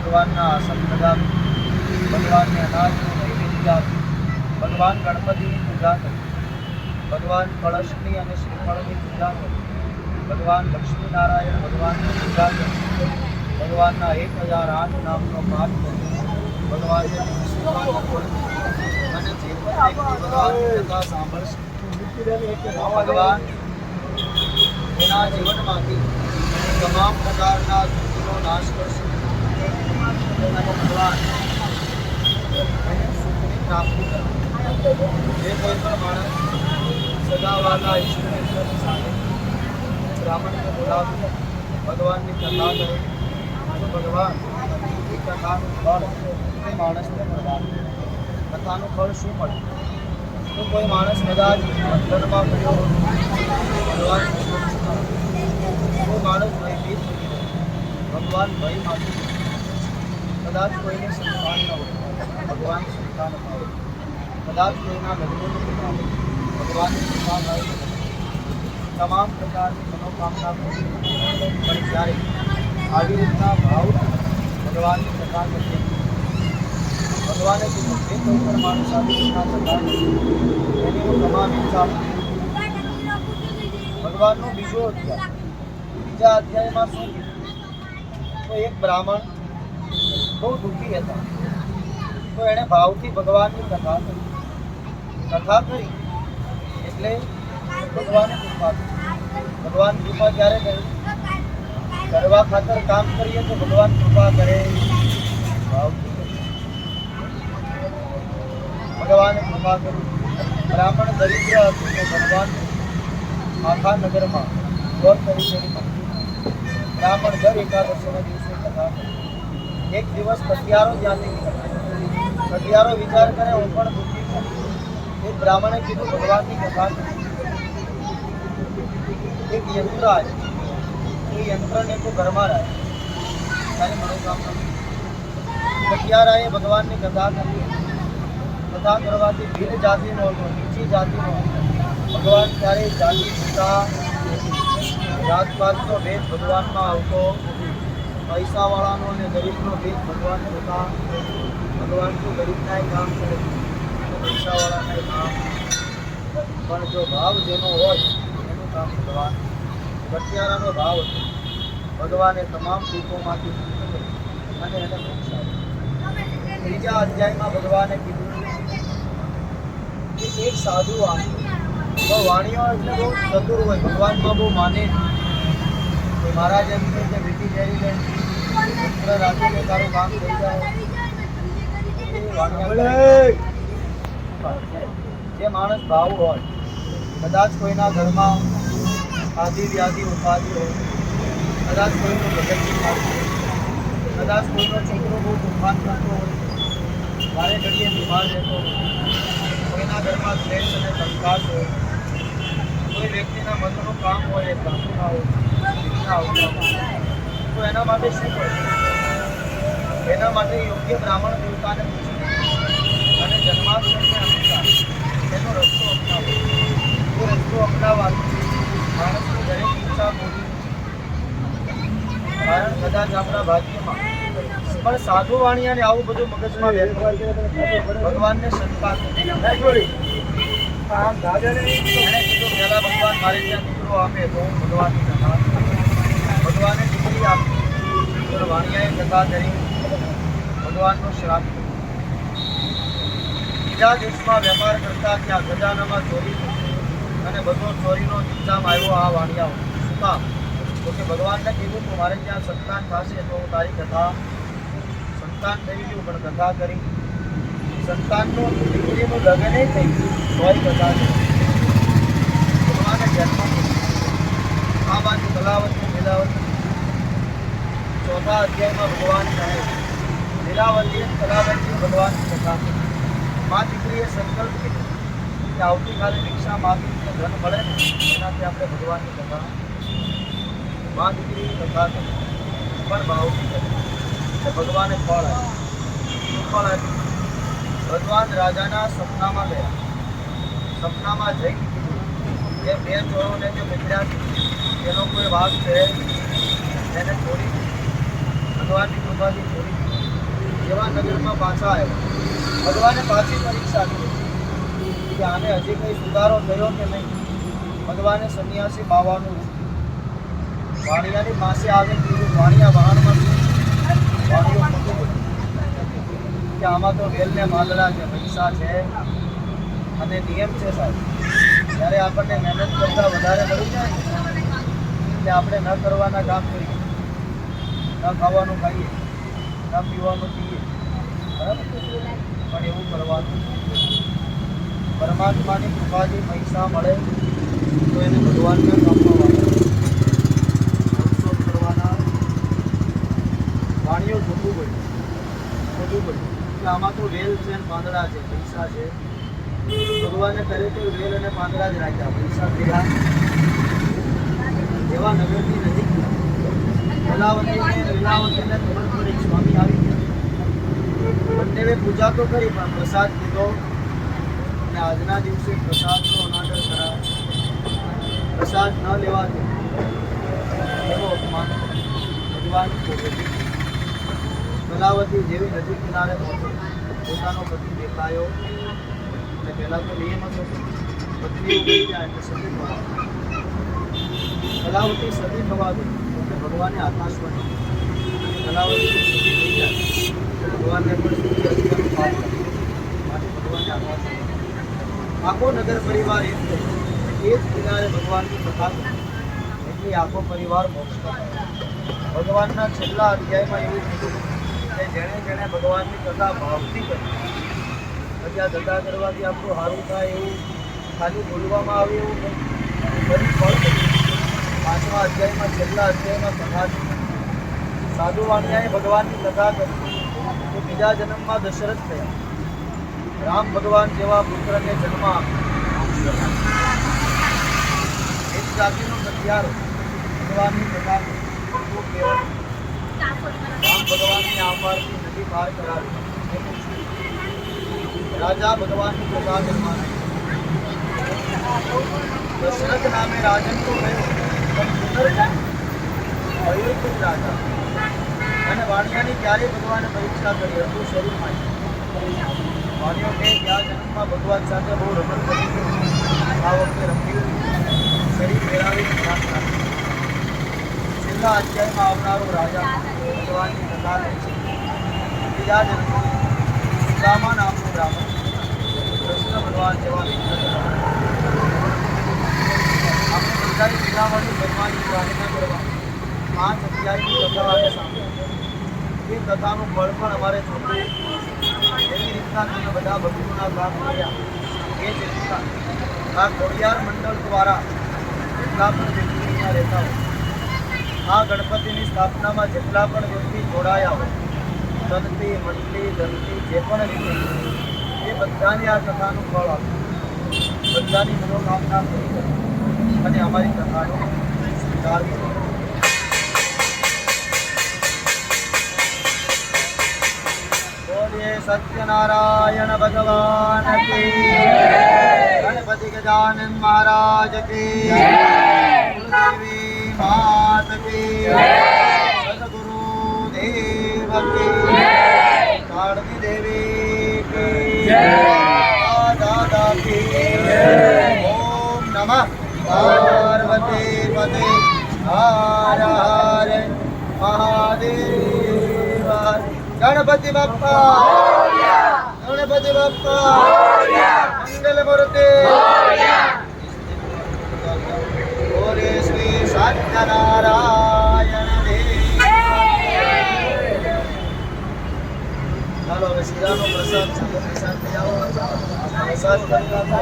ભગવાનના આસન લગાવી, ભગવાનને અનાજનું નૈવેદ્ય આપી, ભગવાન ગણપતિની પૂજા કરી, ભગવાન કળશની અને શ્રીફળની પૂજા કરી, ભગવાન લક્ષ્મીનારાયણ ભગવાનની પૂજા કરી, ભગવાનના 1008 નામનો પાઠ કરી, ભગવાનને અને જે ભગવાનની કથા સાંભળશે ભગવાન એના જીવનમાંથી તમામ પ્રકારના દુઃખનો નાશ કરશે અને ભગવાન એને સુખની પ્રાપ્તિ કરશે. જે કોઈ પણ માણસ સદાવાલા ઈશ્વરની સાથે બ્રાહ્મણને બોલાવી ભગવાનની કથા કરે તો ભગવાન એ કથાનું ફળ તે માણસને મળવાનું. કથાનું ફળ શું મળે? તો કોઈ માણસ કદાચ અંતરમાં પડ્યો ભગવાન કોઈ માણસ ભયભીત ભગવાન ભય માંથી કદાચ કોઈને સંતાન ન હોય ભગવાન સંતાન અપાવે, કદાચ કોઈના લગ્નની ભગવાનની કૃપા થાય, તમામ પ્રકારની મનોકામના પણ જ્યારે આવી રીતના ભાવ ભગવાનની કથા કરીએ ભગવાને કીધું જે કોઈ પણ માણસ આવી રીતના કથા એની હું તમામ ઈચ્છા ભગવાનનો બીજો અધ્યાય બીજા અધ્યાયમાં શું કીધું? તો એક બ્રાહ્મણ બહુ દુઃખી હતા તો એણે ભાવથી ભગવાનની કથા કરી એટલે ભગવાને કૃપા કરી. ભગવાન કૃપા ક્યારે કરી? કરવા ખાતર કામ કરીએ તો ભગવાન કૃપા કરે ભાવથી કરીએ. ભગવાને કૃપા કરી. બ્રાહ્મણ દરિદ્ર હતું તો ભગવાન આખા નગરમાં ગોર તરીકેની ભક્તિ. બ્રાહ્મણ દર એકાદશીના દિવસે કથા કરે. એક દિવસ કટિયારો ત્યાંથી નીકળે. કટિયારો વિચાર કરે હું પણ દુઃખી છું. એક બ્રાહ્મણે કીધું ભગવાનની કથા કરી. એક યંત્ર આવે એ યંત્રને તો ઘરમાં રહે તારી મનોકામના. કટિયારાએ ભગવાનની કથા કરી. કથા કરવાથી ભીલ જાતિનો હતો, નીચી જાતિનો ભગવાન ક્યારેય જાતિ છૂટા જાતપાતનો ભેદ ભગવાનમાં આવતો, પૈસાવાળાનો અને ગરીબનો ભેદ ભગવાનને હતા. ભગવાન તો ગરીબનાય કામ કરે પૈસાવાળાનાય કામ, પણ જો ભાવ જેનો હોય એનું કામ ભગવાન. કટિયારાનો ભાવ હતો. ભગવાને તમામ દુઃખોમાંથી અને એને મોક્ષ આપ્યો. ત્રીજા અધ્યાયમાં ભગવાને કીધું કે એક સાધુ વાણીઓ એટલે બહુ ચતુર હોય, ભગવાનમાં બહુ માને. મહારાજ એમ કે વીટી જઈ લે પુત્ર રાખીને તારું કામ થઈ જાય. જે માણસ ભાવ હોય, કદાચ કોઈના ઘરમાં આદિ વ્યાધિ ઉપાધિ હોય, કદાચ કોઈનું ભગતજી હોય, કદાચ કોઈનો છોકરો બહુ તોફાન કરતો હોય, વારે ઘડીએ બીમાર રહેતો હોય, કોઈના ઘરમાં દ્વેષ અને કંકાસ હોય, કોઈ વ્યક્તિના મનનું કામ હોય એ કામ ના હોય, તો એના માટે શું કરવું? એના માટે યોગ્ય બ્રાહ્મણ દેવતાને પૂછવું અને જન્માષ્ટમી અનુસાર એનો રસ્તો અપનાવો. એ રસ્તો અપનાવવાથી માણસની દરેક ઈચ્છા પૂરી. કારણ કદાચ આપણા ભાગ્યમાં પણ સાધુ વાણિયાને આવું બધું મગજમાં ભગવાનને શંકા એને કીધું પહેલા ભગવાન મારે ત્યાં દીકરો આપે તો હું ભગવાનની કથા. ભગવાને દીકરી આપી તો વાણિયાએ કથા કરી, ભગવાનનો શ્રાપ. બીજા દેશમાં વેપાર કરતા ત્યાં ખજાનામાં ચોરી અને બધો ચોરીનો ઇલ્ઝામ આવ્યો આ વાણિયાઓ. શું કામ? તો કે ભગવાનને કીધું તું મારે ત્યાં સંતાન થશે તો હું તારી કથા. સંતાન થઈ ગયું પણ કથા કરી. સંતાનનું દીકરીનું લગ્ન થઈ ગયું તોય કથા કરી. ભગવાને જન્મ આ બાજુ કલાવતી લીલાવતી. ચોથા અધ્યાયમાં ભગવાન કહે લીલાવતી કલાવતી ભગવાનની કથા. મા દીકરીએ સંકલ્પ કર્યો કે આવતીકાલે ભિક્ષા માગી ધન મળે ને એનાથી આપણે ભગવાનની કથા. મા દીકરીની કથા કરી પણ ભાવથી કરી એટલે ભગવાને ફળ આપ્યું. શું ફળ આપ્યું? ભગવાન રાજાના સપનામાં ગયા. સપનામાં જઈને કીધું કે બે ચોરોને જે પકડ્યા છે એનો કોઈ વાઘ છે એને છોડી દીધું. ભગવાનની કૃપાથી છોડી દીધું. એવા નગરમાં પાછા આવ્યા. ભગવાને પાછી પરીક્ષા કરી કે આને હજી કંઈ સુધારો થયો કે નહીં. ભગવાને સંન્યાસી બાવાનું વાણિયાની પાસે આવે કીધું, વાણિયા વાહનમાં વાણીઓ મૂકી કે આમાં તો વેલને માંદડા છે, પૈસા છે અને નિયમ છે સાહેબ. જ્યારે આપણને મહેનત કરતાં વધારે મળી જાય એટલે આપણે ન કરવાના કામ કરીએ, ન ખાવાનું ખાઈએ, ન પીવાનું પીએ, બરાબર? પણ એવું કરવાનું. પરમાત્માની કૃપાથી પૈસા મળે તો એને ભગવાનના કામમાં વાપરવા કરવાના. વાણીઓ ખોટું પડ્યું કે આમાં તો વેલ છે અને પાંદડા છે, પૈસા છે. ભગવાને ખરેખર વેલ અને પાંદડા જ રાખ્યા, પૈસા થયા. એવા નગરની નજીક વેલાવતીને ખબર પડી સ્વામી આવી ગયા. બંને પૂજા તો કરી પણ પ્રસાદ લીધો અને આજના દિવસે પ્રસાદનો અનાદર કરાય. પ્રસાદ ન લેવાથી એવો અપમાન ભગવાન ભોગવે. વેલાવતી જેવી નજીક કિનારે પહોંચી, પોતાનો પતિ દેખાયો અને પહેલાં તો નિયમ હતો પત્ની ઉભી જાય એટલે સતી થવા. કલાવતી સતી થવા દે એટલે ભગવાને આકાશવાણી કલાવતી સતી થઈ જાય ભગવાનને પણ સતી પાપ માટે ભગવાને આકાશવાણી. આખો નગર પરિવાર એ જ કિનારે ભગવાનની કથા કરી એટલે આખો પરિવાર મોક્ષ પામે. ભગવાનના છેલ્લા અધ્યાયમાં એવું કીધું કે જેણે જેણે ભગવાનની કથા ભાવથી કરી, ત્યાં ધંધા કરવાથી આપણું સારું થાય એવું ખાલી બોલવામાં આવે એવું નહીં, બધી ફળ કરી. 5મા અધ્યાયમાં છેલ્લા અધ્યાયમાં કથા છે. સાધુ વાણિયાએ ભગવાનની કથા કરી તો બીજા જન્મમાં દશરથ થયા. રામ ભગવાન જેવા પુત્રને જન્મ આપ્યો. એક જાતિનો હથિયારો ભગવાનની કથા કરી તો કેવળ રામ ભગવાનની આંબારથી નદી પાર કરાવી. રાજા ભગવાનની કથા કરવાની. દશરથ નામે રાજન તો અયોધ્ય રાજા અને વાણિયાની ક્યારેય ભગવાને પરીક્ષા કરી હતું શરીરમાં. વાણિયો કે ત્યાં જન્મમાં ભગવાન સાથે બહુ રમણ કરી, આ વખતે રમ્યું શરીર ફેરાવી છેલ્લા અધ્યાયમાં આવનારો રાજા ભગવાનની કથા લે છે. બીજા જન્મમાં સુદામા નામનું બ્રાહ્મણ કૃષ્ણ ભગવાન જેવા આપણે બધાની પીડાવાની ભગવાનની પ્રાર્થના કરવા 5 અધ્યાયની કથા આપણે સાંભળી. એ કથાનું ફળ પણ અમારે જોતું. એવી રીતના તમે બધા ભક્તોના કામ કર્યા એ જ રીતના આ ખોડિયાર મંડળ દ્વારા જેટલા પણ વ્યક્તિ અહીંયા રહેતા હોય, આ ગણપતિની સ્થાપનામાં જેટલા પણ વ્યક્તિ જોડાયા હોય, તનથી મંડળી ધનથી જે પણ રીતે એ બધાને આ કથાનું ફળ આપ્યું. બધાની મનોકામના પૂરી કરી અને અમારી કથાનો સ્વીકાર કર્યો. બોલીએ સત્યનારાયણ ભગવાન કી, ગણપતિ ગજાનન મહારાજ કી, કુલદેવી માત કી, સદગુરુ દેવ કી, કાળકી દેવી કી, દાદા કી. ઓમ નમઃ પાર્વતી પતે હર હર મહાદેવ. ગણપતિ બાપ્પા, ગણપતિ બાપ્પા, મંગલ મૂર્તિ. બોલે શ્રી સત્યનારાયણ દેવ. ચાલો હવે શીરાનો પ્રસાદ પ્રસાદ કરી આપો. પ્રસાદ કરી આપો.